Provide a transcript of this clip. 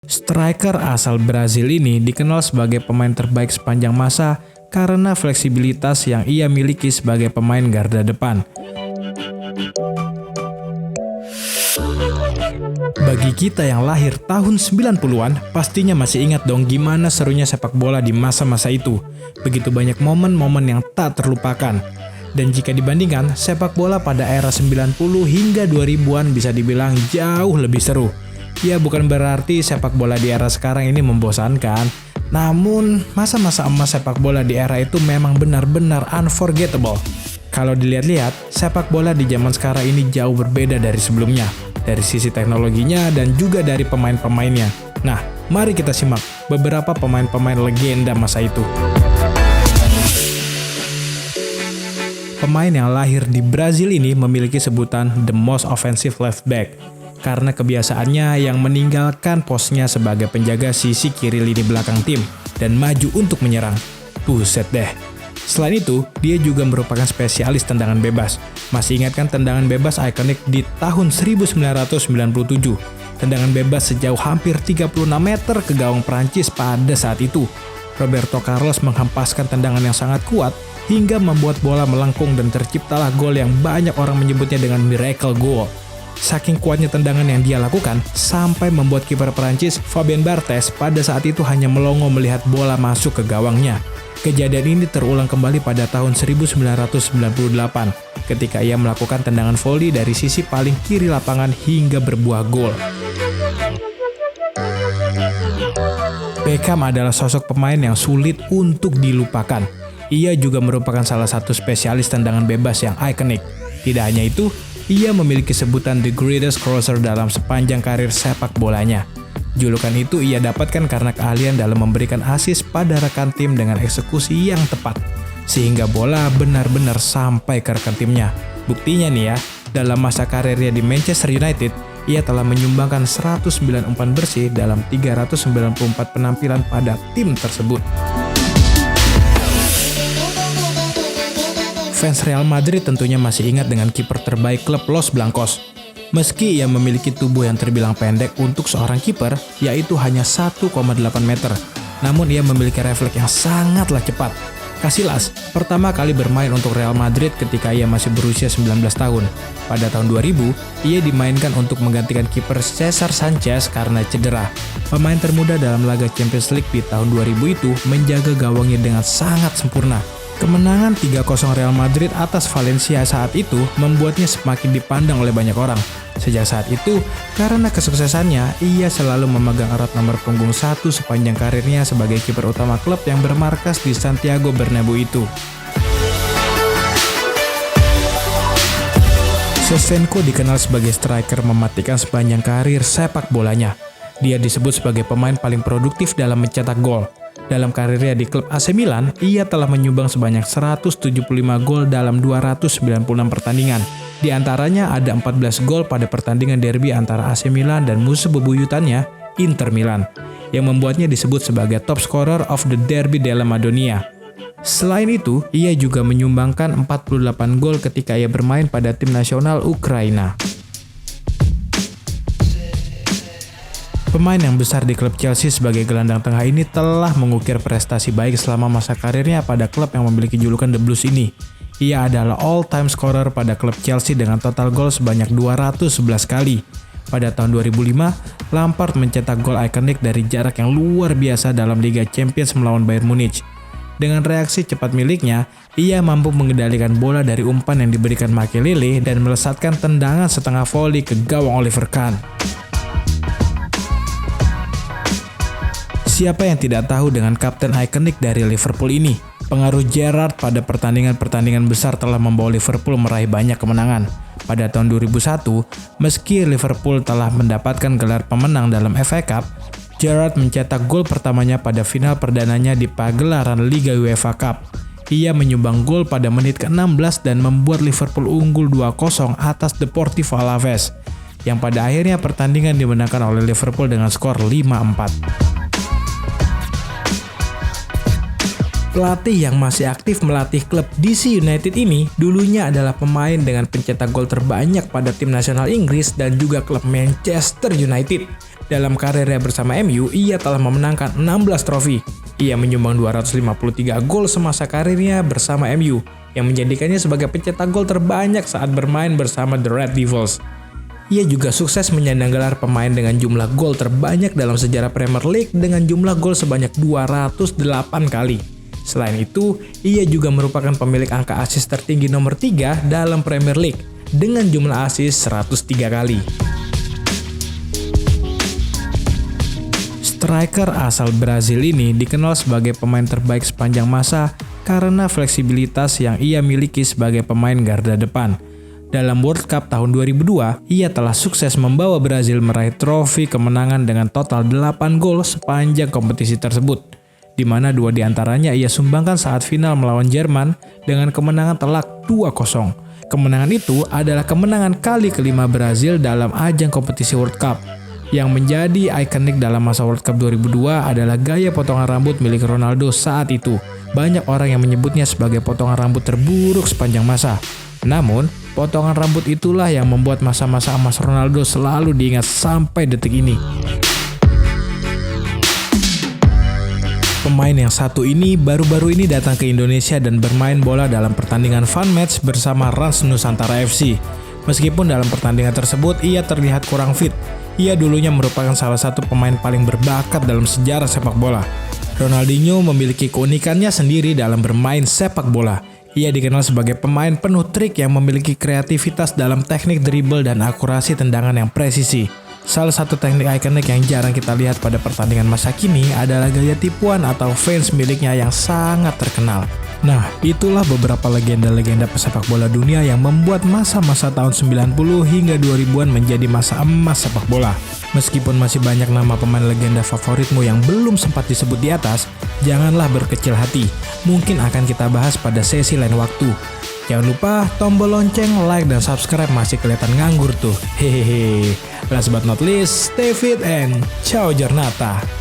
Striker asal Brazil ini dikenal sebagai pemain terbaik sepanjang masa karena fleksibilitas yang ia miliki sebagai pemain garda depan. Bagi kita yang lahir tahun 90-an, pastinya masih ingat dong gimana serunya sepak bola di masa-masa itu. Begitu banyak momen-momen yang tak terlupakan. Dan jika dibandingkan, sepak bola pada era 90 hingga 2000-an bisa dibilang jauh lebih seru. Ya bukan berarti sepak bola di era sekarang ini membosankan. Namun, masa-masa emas sepak bola di era itu memang benar-benar unforgettable. Kalau dilihat-lihat, sepak bola di zaman sekarang ini jauh berbeda dari sebelumnya. Dari sisi teknologinya dan juga dari pemain-pemainnya. Nah, mari kita simak beberapa pemain-pemain legenda masa itu. Pemain yang lahir di Brazil ini memiliki sebutan the most offensive left back karena kebiasaannya yang meninggalkan posnya sebagai penjaga sisi kiri lini belakang tim dan maju untuk menyerang. Buset deh. Selain itu, dia juga merupakan spesialis tendangan bebas. Masih ingat kan tendangan bebas ikonik di tahun 1997? Tendangan bebas sejauh hampir 36 meter ke gawang Prancis pada saat itu. Roberto Carlos menghempaskan tendangan yang sangat kuat hingga membuat bola melengkung dan terciptalah gol yang banyak orang menyebutnya dengan miracle goal. Saking kuatnya tendangan yang dia lakukan, sampai membuat kiper Prancis Fabien Barthez pada saat itu hanya melongo melihat bola masuk ke gawangnya. Kejadian ini terulang kembali pada tahun 1998 ketika ia melakukan tendangan voli dari sisi paling kiri lapangan hingga berbuah gol. Beckham adalah sosok pemain yang sulit untuk dilupakan. Ia juga merupakan salah satu spesialis tendangan bebas yang ikonik. Tidak hanya itu, ia memiliki sebutan The Greatest Crosser dalam sepanjang karir sepak bolanya. Julukan itu ia dapatkan karena keahlian dalam memberikan assist pada rekan tim dengan eksekusi yang tepat, sehingga bola benar-benar sampai ke rekan timnya. Buktinya nih ya, dalam masa karirnya di Manchester United, ia telah menyumbangkan 109 umpan bersih dalam 394 penampilan pada tim tersebut. Fans Real Madrid tentunya masih ingat dengan kiper terbaik klub Los Blancos. Meski ia memiliki tubuh yang terbilang pendek untuk seorang kiper, yaitu hanya 1,8 meter, namun ia memiliki refleks yang sangatlah cepat. Casillas pertama kali bermain untuk Real Madrid ketika ia masih berusia 19 tahun. Pada tahun 2000, ia dimainkan untuk menggantikan kiper Cesar Sanchez karena cedera. Pemain termuda dalam laga Champions League di tahun 2000 itu menjaga gawangnya dengan sangat sempurna. Kemenangan 3-0 Real Madrid atas Valencia saat itu membuatnya semakin dipandang oleh banyak orang. Sejak saat itu, karena kesuksesannya, ia selalu memegang erat nomor punggung 1 sepanjang karirnya sebagai kiper utama klub yang bermarkas di Santiago Bernabeu itu. Shevchenko dikenal sebagai striker mematikan sepanjang karir sepak bolanya. Dia disebut sebagai pemain paling produktif dalam mencetak gol. Dalam karirnya di klub AC Milan, ia telah menyumbang sebanyak 175 gol dalam 296 pertandingan. Di antaranya ada 14 gol pada pertandingan derby antara AC Milan dan musuh bebuyutannya, Inter Milan, yang membuatnya disebut sebagai top scorer of the Derby della Madonnina. Selain itu, ia juga menyumbangkan 48 gol ketika ia bermain pada tim nasional Ukraina. Pemain yang besar di klub Chelsea sebagai gelandang tengah ini telah mengukir prestasi baik selama masa karirnya pada klub yang memiliki julukan The Blues ini. Ia adalah all-time scorer pada klub Chelsea dengan total gol sebanyak 211 kali. Pada tahun 2005, Lampard mencetak gol ikonik dari jarak yang luar biasa dalam Liga Champions melawan Bayern Munich. Dengan reaksi cepat miliknya, ia mampu mengendalikan bola dari umpan yang diberikan Makelele dan melesatkan tendangan setengah voli ke gawang Oliver Kahn. Siapa yang tidak tahu dengan kapten ikonik dari Liverpool ini? Pengaruh Gerrard pada pertandingan-pertandingan besar telah membawa Liverpool meraih banyak kemenangan. Pada tahun 2001, meski Liverpool telah mendapatkan gelar pemenang dalam FA Cup, Gerrard mencetak gol pertamanya pada final perdananya di pagelaran Liga UEFA Cup. Ia menyumbang gol pada menit ke-16 dan membuat Liverpool unggul 2-0 atas Deportivo Alaves, yang pada akhirnya pertandingan dimenangkan oleh Liverpool dengan skor 5-4. Pelatih yang masih aktif melatih klub DC United ini dulunya adalah pemain dengan pencetak gol terbanyak pada tim nasional Inggris dan juga klub Manchester United. Dalam karirnya bersama MU, ia telah memenangkan 16 trofi. Ia menyumbang 253 gol semasa karirnya bersama MU, yang menjadikannya sebagai pencetak gol terbanyak saat bermain bersama The Red Devils. Ia juga sukses menyandang gelar pemain dengan jumlah gol terbanyak dalam sejarah Premier League dengan jumlah gol sebanyak 208 kali. Selain itu, ia juga merupakan pemilik angka assist tertinggi nomor 3 dalam Premier League dengan jumlah assist 103 kali. Striker asal Brazil ini dikenal sebagai pemain terbaik sepanjang masa karena fleksibilitas yang ia miliki sebagai pemain garda depan. Dalam World Cup tahun 2002, ia telah sukses membawa Brazil meraih trofi kemenangan dengan total 8 gol sepanjang kompetisi tersebut, di mana 2 diantaranya ia sumbangkan saat final melawan Jerman dengan kemenangan telak 2-0. Kemenangan itu adalah kemenangan kali kelima Brazil dalam ajang kompetisi World Cup. Yang menjadi ikonik dalam masa World Cup 2002 adalah gaya potongan rambut milik Ronaldo saat itu. Banyak orang yang menyebutnya sebagai potongan rambut terburuk sepanjang masa. Namun, potongan rambut itulah yang membuat masa-masa emas Ronaldo selalu diingat sampai detik ini. Pemain yang satu ini baru-baru ini datang ke Indonesia dan bermain bola dalam pertandingan fun match bersama Rans Nusantara FC. Meskipun dalam pertandingan tersebut ia terlihat kurang fit, ia dulunya merupakan salah satu pemain paling berbakat dalam sejarah sepak bola. Ronaldinho memiliki keunikannya sendiri dalam bermain sepak bola. Ia dikenal sebagai pemain penuh trik yang memiliki kreativitas dalam teknik dribble dan akurasi tendangan yang presisi. Salah satu teknik ikonik yang jarang kita lihat pada pertandingan masa kini adalah gaya tipuan atau feints miliknya yang sangat terkenal. Nah, itulah beberapa legenda-legenda pesepak bola dunia yang membuat masa-masa tahun 90 hingga 2000-an menjadi masa emas sepak bola. Meskipun masih banyak nama pemain legenda favoritmu yang belum sempat disebut di atas, janganlah berkecil hati. Mungkin akan kita bahas pada sesi lain waktu. Jangan lupa tombol lonceng, like, dan subscribe masih kelihatan nganggur tuh. Hehehe. Last but not least, stay fit and ciao giornata.